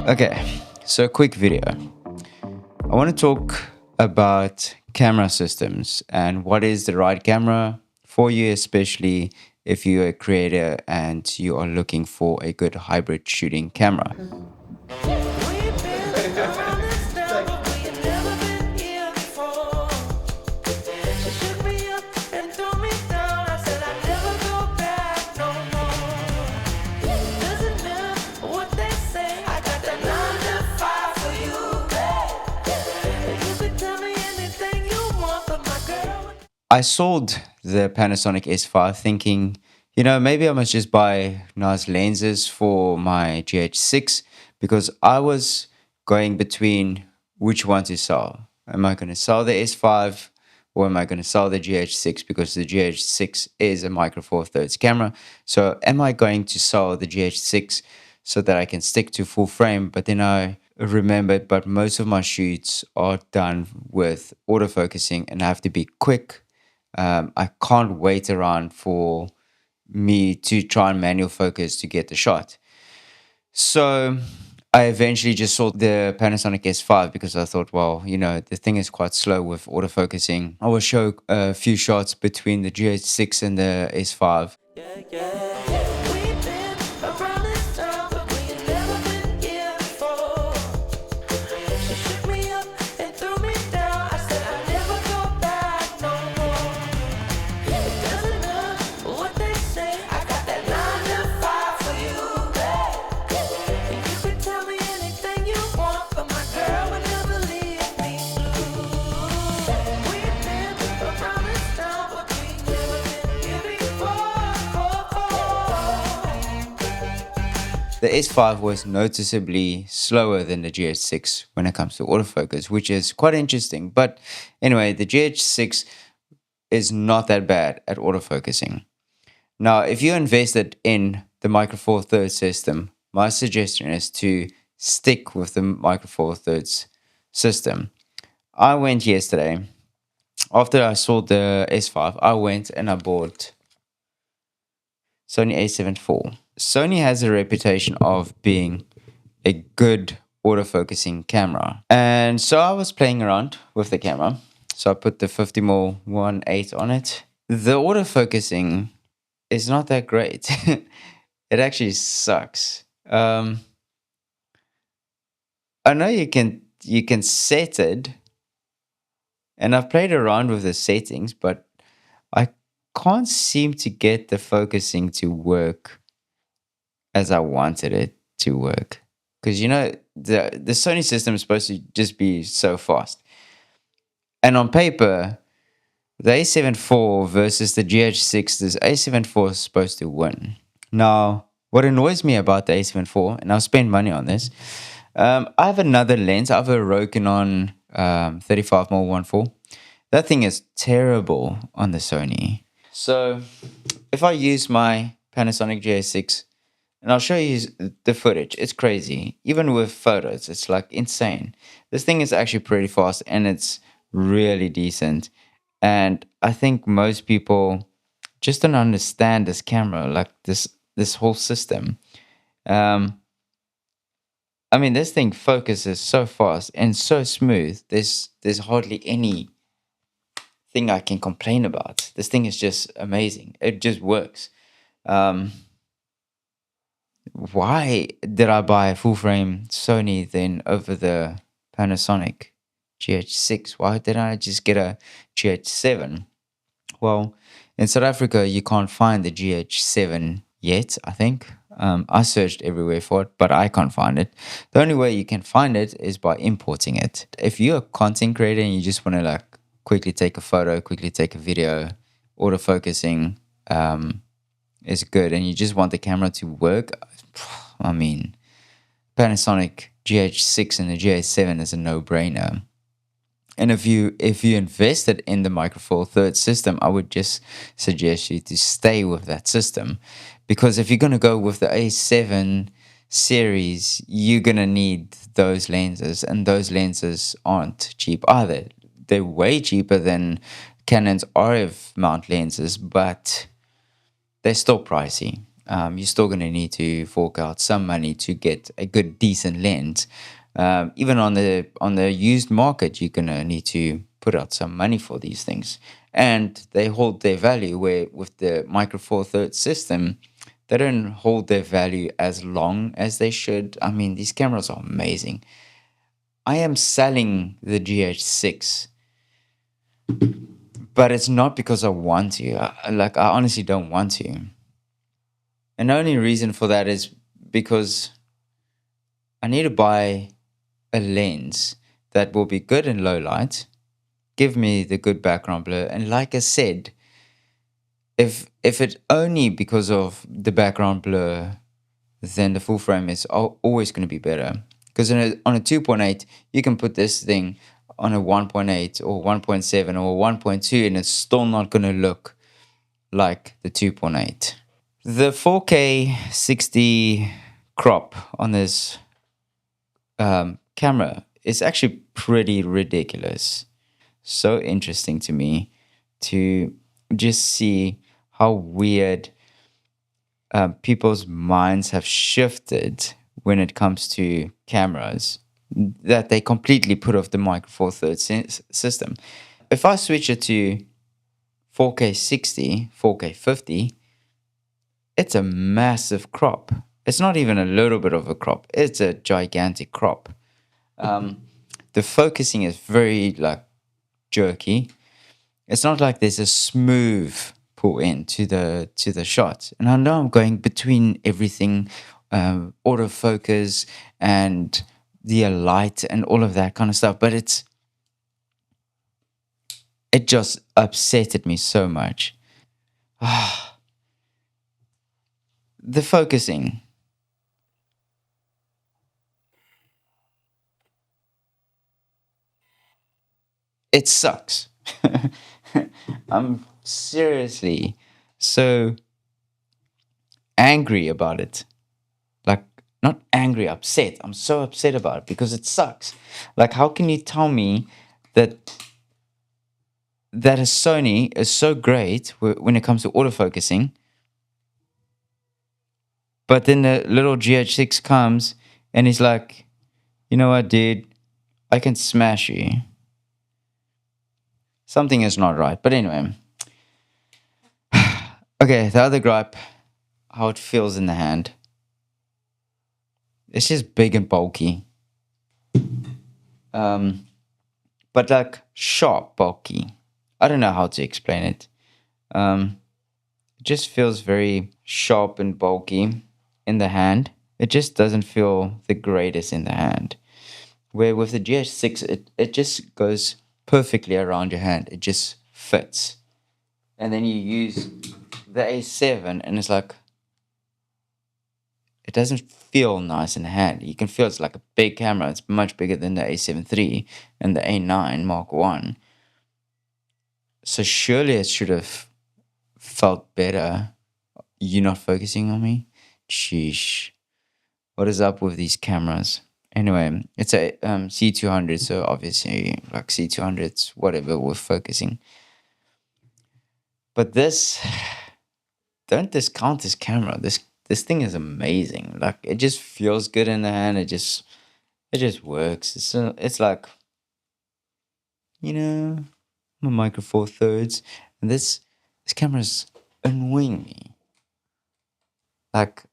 Okay, so quick video. I want to talk about camera systems and what is the right camera for you, especially if you're a creator and you are looking for a good hybrid shooting camera. I sold the Panasonic S5 thinking, maybe I must just buy nice lenses for my GH6 because I was going between which one to sell. Am I going to sell the S5 or am I going to sell the GH6 because the GH6 is a micro four thirds camera? So am I going to sell the GH6 so that I can stick to full frame? But then I remembered, but most of my shoots are done with autofocusing and I have to be quick. I can't wait around for me to try and manual focus to get the shot. So I eventually just sold the Panasonic S5 because I thought, well, the thing is quite slow with autofocusing. I will show a few shots between the GH6 and the S5. The S5 was noticeably slower than the GH6 when it comes to autofocus, which is quite interesting. But anyway, the GH6 is not that bad at autofocusing. Now, if you invested in the Micro Four Thirds system, my suggestion is to stick with the Micro Four Thirds system. I went yesterday, after I sold the S5, I went and I bought Sony A7 IV. Sony has a reputation of being a good autofocusing camera. And so I was playing around with the camera. So I put the 50mm 1.8 on it. The autofocusing is not that great. It actually sucks. I know you can set it. And I've played around with the settings, but I can't seem to get the focusing to work as I wanted it to work. Because, the Sony system is supposed to just be so fast. And on paper, the A7 IV versus the GH6, this A7 IV is supposed to win. Now, what annoys me about the A7 IV, and I'll spend money on this, I have another lens. I have a Rokinon 35mm 1.4. That thing is terrible on the Sony. So if I use my Panasonic GH6, and I'll show you the footage. It's crazy. Even with photos, it's like insane. This thing is actually pretty fast and it's really decent. And I think most people just don't understand this camera, like this whole system. I mean, this thing focuses so fast and so smooth. There's hardly any thing I can complain about. This thing is just amazing. It just works. Why did I buy a full frame Sony then over the Panasonic GH6? Why didn't I just get a GH7? Well, in South Africa, you can't find the GH7 yet, I think. I searched everywhere for it, but I can't find it. The only way you can find it is by importing it. If you're a content creator and you just want to quickly take a photo, quickly take a video, autofocusing is good, and you just want the camera to work, I mean, Panasonic GH6 and the GH7 is a no-brainer. And if you invested in the Micro Four Thirds system, I would just suggest you to stay with that system, because if you're going to go with the A7 series, you're going to need those lenses, and those lenses aren't cheap either. They're way cheaper than Canon's RF mount lenses, but they're still pricey. you're still going to need to fork out some money to get a good, decent lens. Even on the used market, you're going to need to put out some money for these things, and they hold their value. Where with the Micro Four Thirds system, they don't hold their value as long as they should. I mean, these cameras are amazing. I am selling the GH6, but it's not because I want to. I honestly don't want to. And the only reason for that is because I need to buy a lens that will be good in low light, give me the good background blur. And like I said, if it only because of the background blur, then the full frame is always going to be better. Because on a 2.8, you can put this thing on a 1.8 or 1.7 or 1.2, and it's still not going to look like the 2.8. The 4K 60 crop on this camera is actually pretty ridiculous. So interesting to me to just see how weird people's minds have shifted when it comes to cameras, that they completely put off the Micro Four Thirds system. If I switch it to 4K 60, 4K 50, it's a massive crop. It's not even a little bit of a crop. It's a gigantic crop. The focusing is very jerky. It's not like there's a smooth pull in to the shot. And I know I'm going between everything, autofocus and the light and all of that kind of stuff, but it just upsetted me so much. The focusing. It sucks. I'm seriously so angry about it. Like, not angry, upset. I'm so upset about it because it sucks. Like, how can you tell me that a Sony is so great when it comes to autofocusing, but then the little GH6 comes and he's like, you know what, dude, I can smash you. Something is not right. But anyway, okay, the other gripe, how it feels in the hand. It's just big and bulky. But like sharp bulky. I don't know how to explain it. It just feels very sharp and bulky in the hand. It just doesn't feel the greatest in the hand. Where with the GH6, it just goes perfectly around your hand. It just fits. And then you use the A7 and it's like, it doesn't feel nice in the hand. You can feel it's like a big camera. It's much bigger than the A7 III and the A9 Mark I. So surely it should have felt better. You're not focusing on me? Sheesh. What is up with these cameras? Anyway, it's a C200, so obviously like C200s, whatever with focusing. But this, don't discount this camera. This thing is amazing. Like, it just feels good in the hand. It just works. It's like, I'm a Micro Four Thirds, and this camera's annoying me. Like,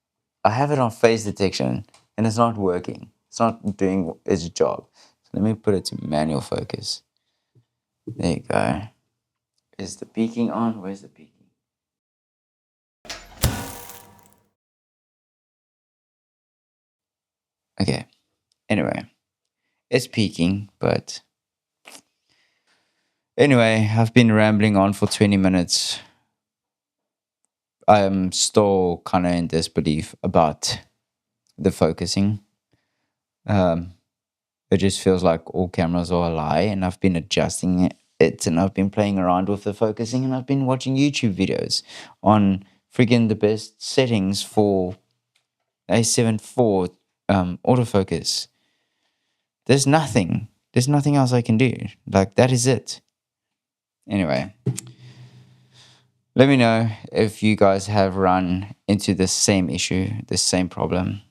I have it on face detection, and it's not working. It's not doing its job. So let me put it to manual focus. There you go. Is the peaking on? Where's the peaking? Okay. Anyway, it's peaking, but anyway, I've been rambling on for 20 minutes. I'm still kind of in disbelief about the focusing. It just feels like all cameras are a lie, and I've been adjusting it, and I've been playing around with the focusing, and I've been watching YouTube videos on freaking the best settings for A7IV autofocus. There's nothing else I can do. Like, that is it. Anyway, Let me know if you guys have run into the same issue, the same problem,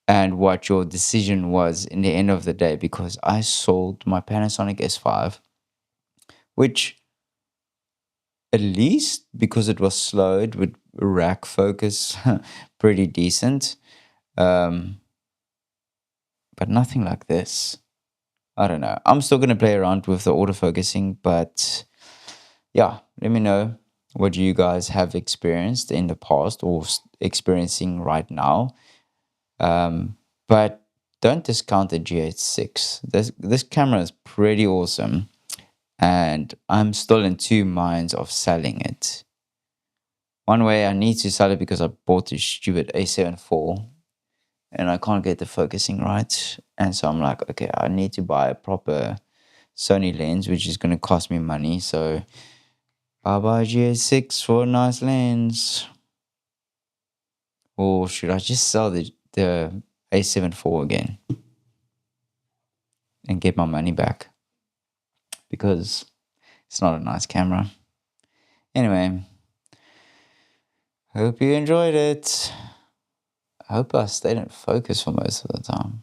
and what your decision was in the end of the day, because I sold my Panasonic S5, which, at least because it was slow, it would rack focus pretty decent. But nothing like this. I don't know. I'm still going to play around with the autofocusing, but yeah, let me know what you guys have experienced in the past or experiencing right now. But don't discount the G86. This camera is pretty awesome, and I'm still in two minds of selling it. One way, I need to sell it because I bought this stupid A7IV and I can't get the focusing right. And so I'm like, okay, I need to buy a proper Sony lens, which is going to cost me money. So I'll buy GA6 for a nice lens. Or should I just sell the A7IV again and get my money back? Because it's not a nice camera. Anyway, hope you enjoyed it. I hope I stayed in focus for most of the time.